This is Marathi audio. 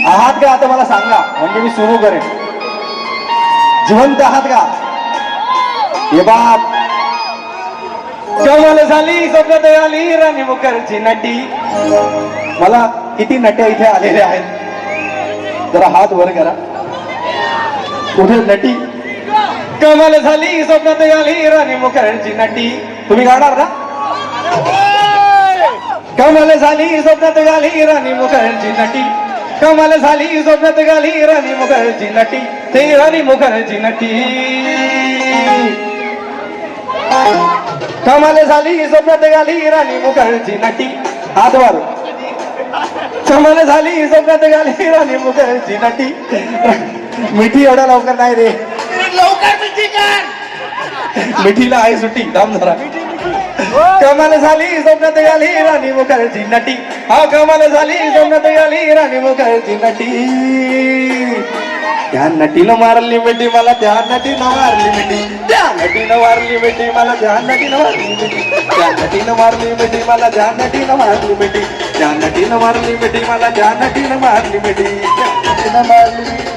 आहात का आता मला सांगा, म्हणजे मी सुरू करेन. जिवंत आहात का? हे बाप, कमाल झाली स्वप्नात आली राणी मुखर्जी नटी. मला किती नट्या इथे आलेल्या आहेत, जरा हात वर करा. कुठे नटी? कमाल झाली स्वप्नात आली राणी मुखर्जी नटी. तुम्ही गाणार ना? कमाल झाली स्वप्नात आली राणी मुखर्जी नटी. कमाल झाली स्वप्नात आली राणी मुखर्जी नटी. ते राणी मुखर्जी नटी. कमाल झाली स्वप्नात आली राणी मुखर्जी नटी. हात वर. कमाल झाली स्वप्नात आली राणी मुखर्जी नटी. मिठी एवढ्या लवकर नाही रे, लवकर मिठी कर. मिठीला आहे सुट्टी, दाम धरा. कमाल झाली स्वप्नात आली राणी मुखर्जी नटी. हा कमाल झाली स्वप्नात आली राणी मुखर्जी नटी. त्या नटीनं मारली मिठी मला, त्या नटीनं मारली मिठी. त्या नटीनं मारली मिठी मला, त्या नटीनं मारली मिठी. त्या नटीनं मारली मिठी मला, त्या नटीनं मारली मिठी. त्या नटीनं मारली मिठी मला, त्या नटीनं मारली मिठी. त्या नटीनं मारली मिठी.